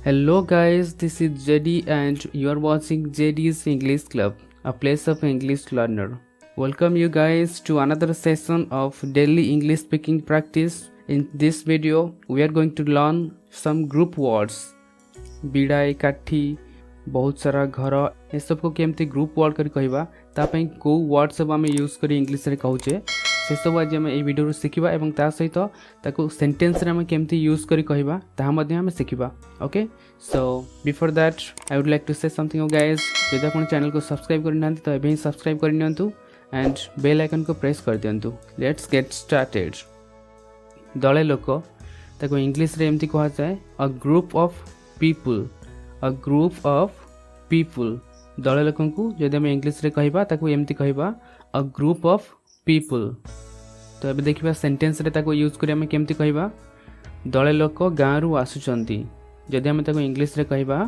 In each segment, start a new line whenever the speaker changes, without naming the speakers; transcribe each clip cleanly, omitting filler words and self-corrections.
Hello guys, this is JD and you are watching JD's English Club, a place of English learner. Welcome you guys to another session of daily English speaking practice. In this video, we are going to learn some group words. बिड़ाई काठी बहुत सारा घर ए सब को केमती group word करी कहबा ता पई को वर्ड सब हम यूज करी इंग्लिश रे कहूचे से सब आज हम ए वीडियो रे सिखिबा एवं ता सहित ताको सेंटेंस रे हम केमती यूज करी कहबा ता मध्ये हम सिखिबा okay so before that I would like to say something guys यदि आपण चैनल को सब्सक्राइब करि नांती तो एबे ही सब्सक्राइब करि नियंतु एंड बेल आइकन को प्रेस कर दियंतु लेट्स गेट स्टार्टेड दले लोक ताको इंग्लिश रे एमती कहा जाय अ group of people a group of people दले लोकन को जदि हम इंग्लिश रे कहबा ताको एमती कहबा अ ग्रुप ऑफ पीपल तो एबे देखिबा सेंटेंस रे ताको यूज करी हम केमती कहबा दले लोक गां रु आसुचंती जदि हम ताको इंग्लिश रे कहबा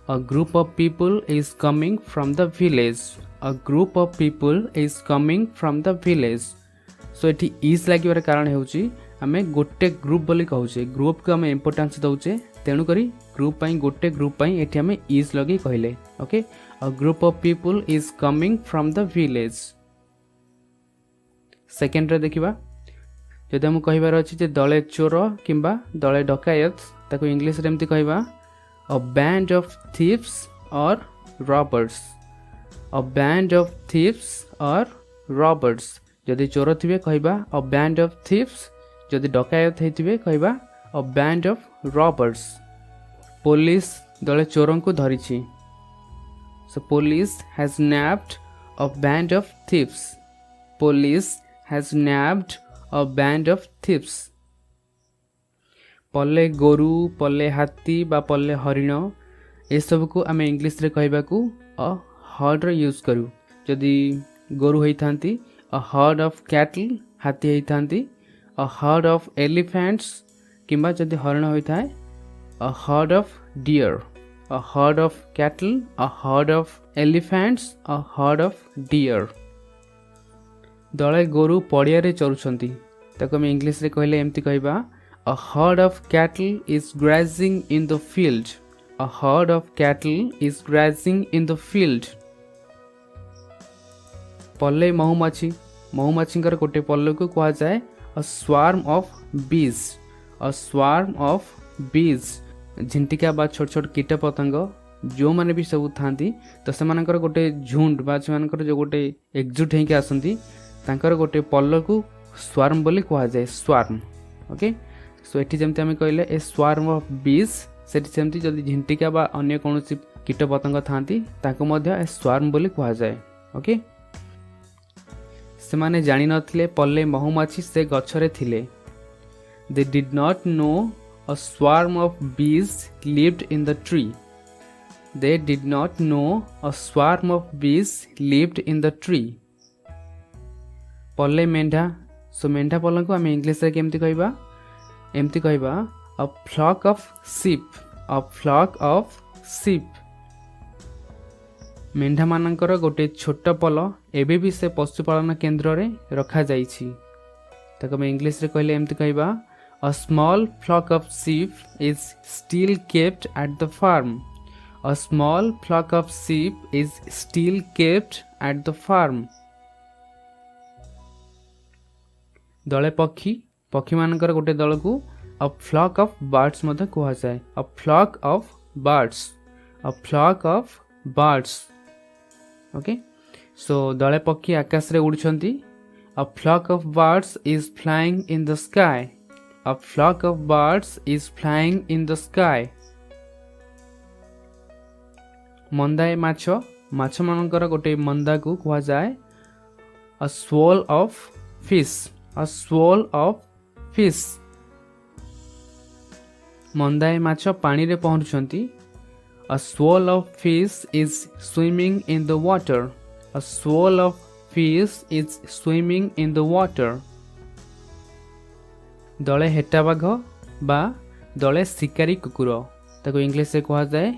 अ group of people is coming from the village a group of people is coming from the village so एठी इज लागिबार कारण हेउची आमे गोटे ग्रुप बोली कहूचे ग्रुप को आमे इंपोर्टेंस दउचे तेणु करी ग्रुप पाई गोटे ग्रुप पाई एठी आमे इज लगे कहले okay a group of people is coming from the village second रे देखिबा जदि हम कहिबार अछि जे दले चोर किंबा दले डकायत ताको इंग्लिश रे एमती कहबा अ बैंड ऑफ थीव्स और robbers a band of thieves और रॉबर्स जदि चोर थिबे कहबा अ बैंड ऑफ थीव्स जदि डकायत हेतिबे कहबा a band of robbers police दले चोरों को धरिछि so police has nabbed a band of thieves police has nabbed a band of thieves पल्ले गोरु पल्ले हाथी बा पल्ले हरिण ए सब को आमे इंग्लिश रे कहबा को अ हर्ड रे यूज करू जदि गोरु होइथांती अ हर्ड ऑफ कैटल हाथी होइथांती अ हर्ड ऑफ एलिफेंट्स किंबा जदि हरिण होइथाय a herd of deer a herd of cattle a herd of elephants a herd of deer दले गोरु पड़िया रे चरुछंती ताको हम इंग्लिश रे कहले एमती कहबा a herd of cattle is grazing in the field a herd of cattle is grazing in the field पल्ले महुमाछी महुमाछींकर गोटे पल्ले को कहा जाए अ स्वार्म ऑफ बीज अ स्वार्म ऑफ बीज झिंटिका बा छोट छोट कीट पतंग जो माने भी सब थांती तो सेमानकर गोटे झुंड बा सेमानकर जो गोटे एकजुट हेके आसंती तांकर गोटे पल्ल को स्वार्म बोली कहा जाए स्वार्म ओके सो एठी जेमते हम कहले ए स्वार्म ऑफ बीज सेठी सेमती जदी झिंटिका बा अन्य कोनोसी कीट पतंग थांती ताको मध्य ए स्वार्म बोली कहा जाए ओके सेमाने जानि नथिले पल्ले महुमाछी से गछरे थिले they did not know a swarm of bees lived in the tree they did not know a swarm of bees lived in the tree पल्ले मेंढा सो मेंढा पल्ल को आमे इंग्लिश रे केमती कहबा एमती कहबा a flock of sheep a flock of sheep मेंढा मानकर गोटे छोट पल एबे भी से पशुपालन केंद्र रे रखा जाइछि ताको हम इंग्लिश रे कहले एमती कहबा a small flock of sheep is still kept at the farm a small flock of sheep is still kept at the farm दले पक्षी पक्षी मानकर गोटे दल को अ फ्लॉक ऑफ बर्ड्स मध्य कहा जाए a flock of birds a flock of birds okay so दले पक्षी आकाश रे उड़छंती a flock of birds is flying in the sky a flock of birds is flying in the sky मंदाए माछ माछ मानकर गोटे मंदा को कहा जाए a shoal of fish a shoal of fish मंदाए माछ पानी रे पहुंचुछंती A swirl of fish is swimming in the water. A swirl of fish is swimming in the water. दले हेटा बाघ बा दले शिकारी कुकुर ताको इंग्लिश रे कहा जाए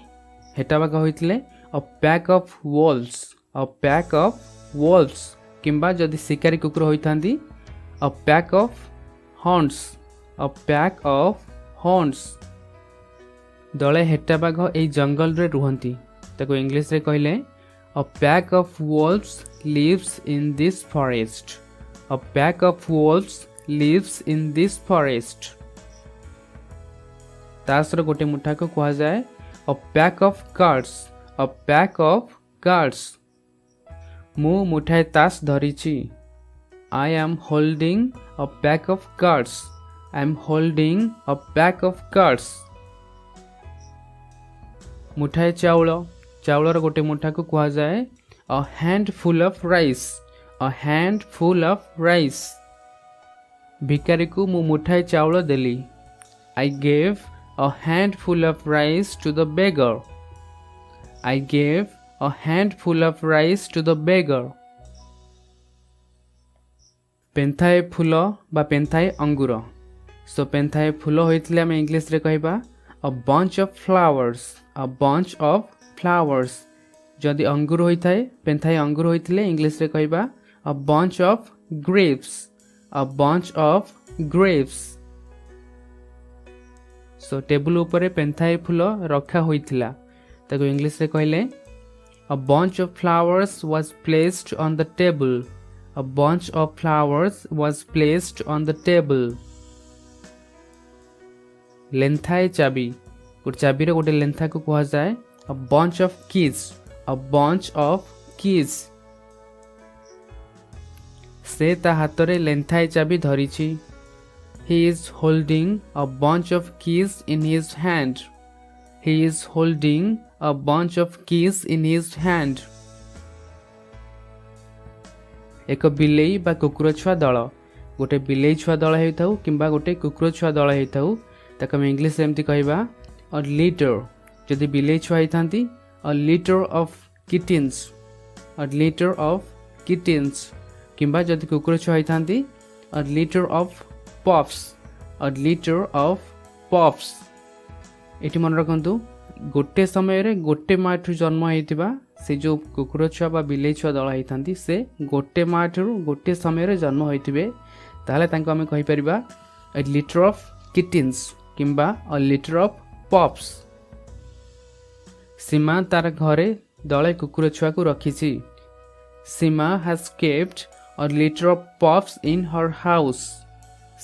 हेटा बाघ होइतले अ pack of wolves a pack of wolves किंबा जदि शिकारी कुकुर होइथांदी अ pack of horns a pack of horns दले हेटा बाघ ए जंगल रे रुहंती ताको इंग्लिश रे कहले a pack of wolves lives in this forest a pack of wolves lives in this forest तासर गोटे मुठा को कहा जाए a pack of cards a pack of cards मु मुठाए तास धरिची I am holding a pack of cards I am holding a pack of cards मुठाए चाउल चाउलर गोटे मुठा को कहा जाए a handful of rice a handful of rice भिकारी को मु मुठाए चाउल देली I gave a handful of rice to the beggar I gave a handful of rice to the beggar पेंथाए फूल बा पेंथाए अंगूर सो पेंथाए फूल होइतिले हम इंग्लिश रे कहबा a bunch of flowers a bunch of flowers जदि अंगूर होइथाए पेंथाए अंगूर होइतिले इंग्लिश रे कहबा a bunch of grapes a bunch of grapes so table ऊपर पेंथाए फूल रखा होइथिला ताको इंग्लिश रे कहले a bunch of flowers was placed on the table a bunch of flowers was placed on the table लेंथाए चाबी गोटे चाबी रे गोटे लेंथा को कहा जाए a bunch of keys a bunch of keys से ता हाथ रे लेंथाए चाबी धरिछि he is holding a bunch of keys in his hand he is holding a bunch of keys in his hand एक बिलेई बा कुकुर छुआ दल गोटे बिलेई छुआ दल होइथाउ किंबा गोटे कुकुर छुआ दल होइथाउ ताको हम इंग्लिश एमती कहबा अ लिटर जदि बिलेई छुआ होइथांती a litter of kittens a litter of kittens किंबा जदि कुकुर छुआ होइथांती a litter of pups a litter of pups एटी मन रखंतु गोटे समय रे गोटे माठु जन्म होइतिबा से जो कुकुर छुआ बा बिलेई छुआ दल होइथांती से गोटे माठु गोटे समय रे जन्म होइतिबे ताहले तांको हम कहि परिबा अ लिटर ऑफ किटेन्स किंबा a litter of pups Seema तार घरे दले कुकुर छुआ को रखिछि Seema has kept a litter of pups in her house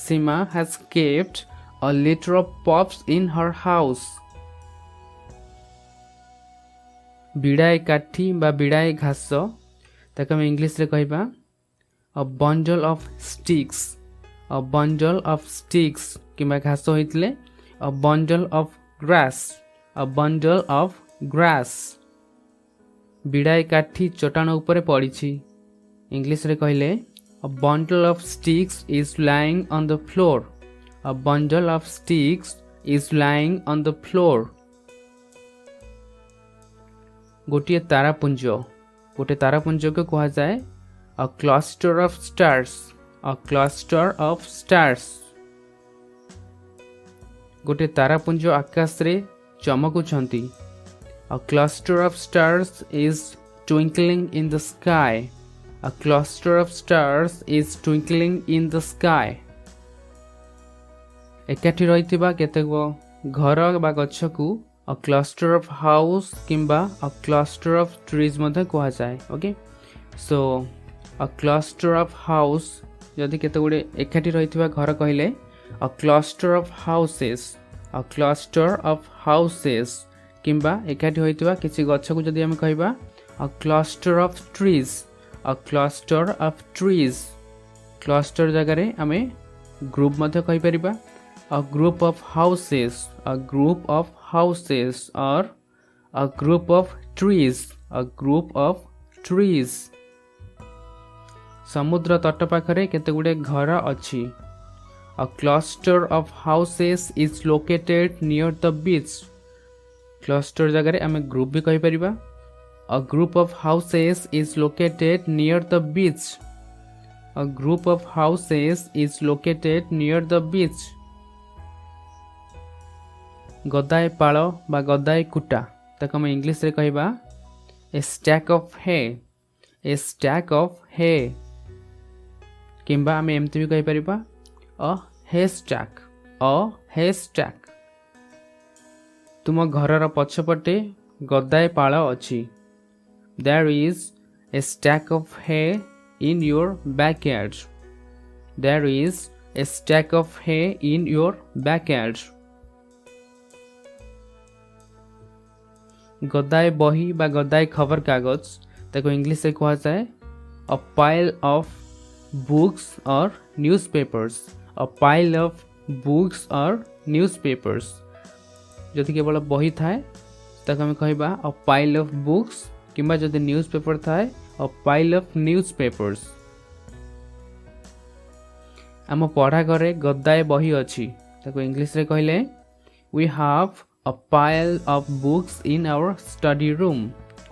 Seema has kept a litter of pups in her house बिड़ाए काठी बा बिड़ाए घास ताको हम इंग्लिश रे कहबा a bundle of sticks a bundle of sticks किंबा घास होइतले a bundle of grass a bundle of grass बिड़ाए काठी चटाण ऊपर पड़िछि इंग्लिश रे कहले a bundle of sticks is lying on the floor a bundle of sticks is lying on the floor गोटे तारापुंज गोटे तारापुंज को कहा जाए a cluster of stars a cluster of stars गोटे तारापुंज आकाश रे चमकुछंती a cluster of stars is twinkling in the sky a cluster of stars is twinkling in the sky एकाठी रहिथिबा केतेक घर बा गछ को अ क्लस्टर ऑफ हाउस किंबा अ क्लस्टर ऑफ ट्रीज मध्य कहा जाए okay so a cluster of house जदि केते गुडे एकाठी रहिथिबा घर कहले a cluster of houses a cluster of houses किंबा एकाठी होइतिबा किछि गछ को जदि हम कहबा a cluster of trees a cluster of trees cluster जगह रे हमें ग्रुप मध्य कहि परिबा a group of houses a group of houses or a group of trees a group of trees समुद्र तट पाखरे केते गुडे घर अछि a cluster of houses is located near the beach cluster जगह रे हमें ग्रुप भी कहि परिबा a group of houses is located near the beach a group of houses is located near the beach गदाए पाଳ बा गदाए कुटा ताको हम इंग्लिश रे कहबा ए स्टैक ऑफ हे किंबा हम एमती भी कहि परिबा अ हे स्टैक तुम घरर पछपटे गदाए पाळ अछि. There is a stack of hay in your backyard. There is a stack of hay in your backyard. गदाए बही बा गदाए खबर कागज ताको इंग्लिश से कहा जाए a pile of books or newspapers. A pile of books or newspapers. जदि केवल बही थाए ताको हम कहबा a pile of books किंबा जदि न्यूज़पेपर थाए a pile of newspapers. आम पढ़ा घरे गदाए बही अछि ताको इंग्लिश रे कहले we have a pile of books in our study room.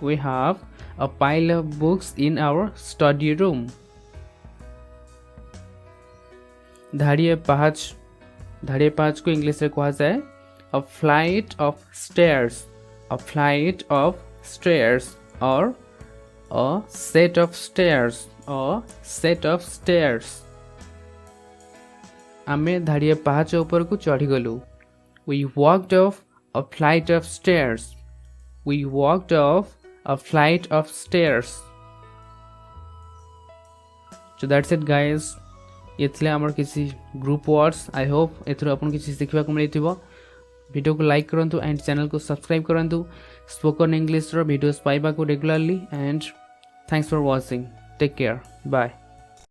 We have a pile of books in our study room. धाड़िए पाँच को इंग्लिश रे कहा जाए a flight of stairs. A flight of stairs or a set of stairs. A set of stairs. आमे धाड़िए पाँच ऊपर को चढ़ी गलु. We walked off a flight of stairs. We walked off a flight of stairs. So that's it guys. ये थे आमर किसी group words. I hope एथरो आपन किसी सिखबा को मिलिथिबो. वीडियो को लाइक करंतु एंड चैनल को सब्सक्राइब करंतु स्पोकन इंग्लिश रो वीडियोस पाइबा को regularly. And thanks for watching. Take care. Bye.